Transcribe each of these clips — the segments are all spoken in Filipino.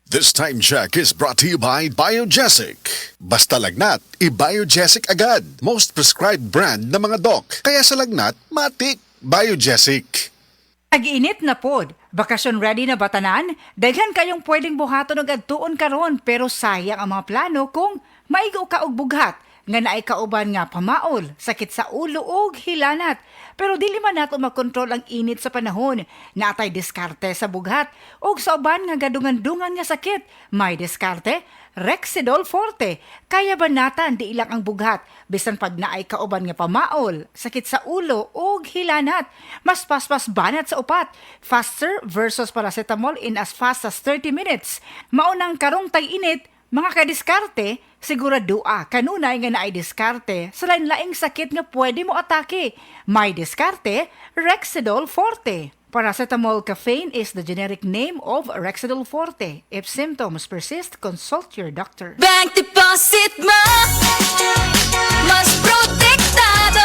This time check is brought to you by Biogesic. Basta lagnat, i-Biogesic agad. Most prescribed brand ng mga doc. Kaya sa lagnat, matik. Biogesic. Ag-init na pod. Bakasyon ready na batanan? Daghan kayong pwedeng buhaton og adtuon karon pero sayang ang mga plano kung maigo ka og bughat nga naay kauban nga pamaol, sakit sa ulo ug hilanat. Pero dili man nato makontrol ang init sa panahon. Naatay diskarte sa bughat ug sa uban nga gadungan-dungan nga sakit. May diskarte, Rexidol Forte. Kaya banatan di ilang ang bughat bisan pag naay kauban nga pamaol, sakit sa ulo ug hilanat. Mas paspas banat sa upat. Faster versus paracetamol in as fast as 30 minutes. Maunang karong tag-init, mga kadiskarte, siguradua kanunay nga naay diskarte sa lain-laing sakit nga pwede mo atake. May diskarte, Rexidol Forte. Paracetamol caffeine is the generic name of Rexidol Forte. If symptoms persist, consult your doctor. Bank deposit mo, mas protektado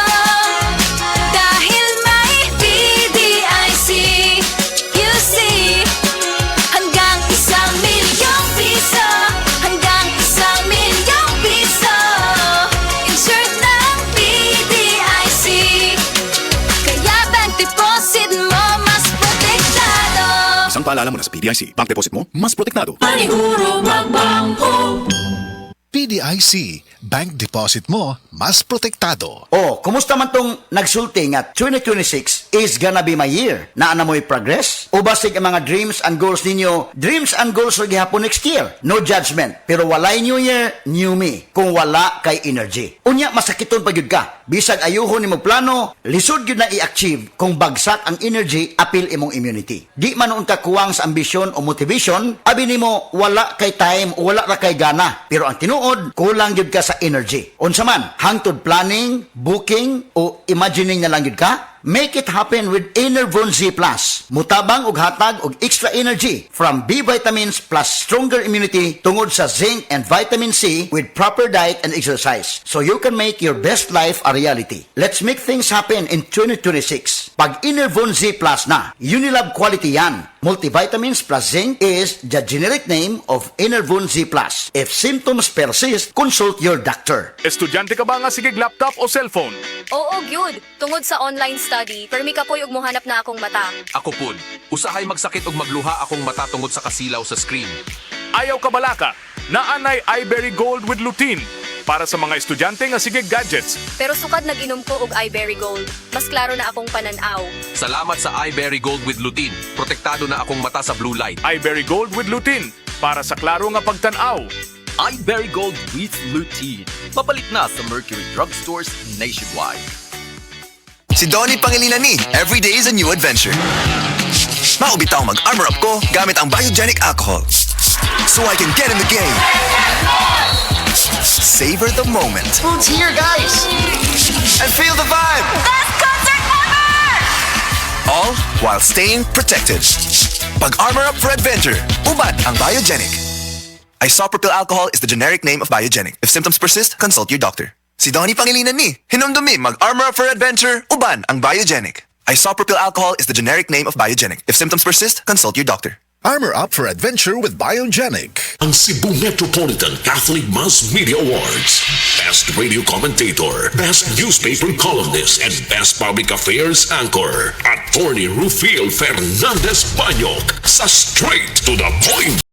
dahil may BDIC. You see, hanggang 1,000,000 piso, hanggang 1,000,000 piso, insured ng BDIC. Kaya bank deposit mo, mas protektado. Isang paalala muna sa PDIC. Bank deposit mo, mas protektado. Paniguro magbangko. PDIC. Bank deposit mo, mas protektado. Oh, kumusta man tong nagsulti nga 2026 is gonna be my year? Naa na mo'y progress? O basig ang mga dreams and goals ninyo? Dreams and goals rin gihapon next year. No judgment. Pero walay new year, new me. Kung wala kay energy. Unya, masakiton pa yun ka. Bisag ayuhon ni mo plano, lisod yun na i-achieve kung bagsak ang energy, apil imong immunity. Di man noon ka kuwang sa ambisyon o motivation, abi ni mo wala kay time o wala ra kay gana. Pero ang tinuod, kulang yun ka sa energy. Unsa man, hangtod planning, booking, o imagining na lang yun ka? Make it happen with Enervon Z+. Mutabang ug hatag og extra energy from B vitamins plus stronger immunity tungod sa zinc and vitamin C with proper diet and exercise. So you can make your best life a reality. Let's make things happen in 2026. Pag Enervon Z+ na, Unilab quality yan. Multivitamins plus zinc is the generic name of Enervon Z+. If symptoms persist, consult your doctor. Estudyante ka ba nga sigig laptop o cellphone? Oo, gyud. Tungod sa online study, permi ka po yung muhanap na akong mata. Ako pud, usahay magsakit og magluha akong mata tungod sa kasilaw sa screen. Ayaw ka balaka, naanay iBerry Gold with lutein para sa mga estudyante nga sigig gadgets. Pero sukad nag-inom ko og iBerry Gold. Mas klaro na akong pananaw. Salamat sa iBerry Gold with lutein. Protektado na akong mata sa blue light. iBerry Gold with lutein para sa klaro nga pagtanaw. iBerry Gold with lutein. Mapalit na sa Mercury drugstores nationwide. Si Donnie Pangilinan ni, every day is a new adventure. Maubitaw mag-armor up ko gamit ang Biogenic alcohol. So I can get in the game. Savor the moment. Food's here, guys! And feel the vibe. Best concert ever! All while staying protected. Pag-armor up for adventure, ubad ang Biogenic. Isopropyl alcohol is the generic name of Biogenic. If symptoms persist, consult your doctor. Si Donnie Pangilinan ni, hinumdumi mag-armor up for adventure, uban ang Biogenic. Isopropyl alcohol is the generic name of Biogenic. If symptoms persist, consult your doctor. Armor up for adventure with Biogenic. Ang Cebu Metropolitan Catholic Mass Media Awards. Best Radio Commentator, Best Newspaper Columnist, and Best Public Affairs Anchor. Attorney Rufil Fernandez Banyok sa Straight to the Point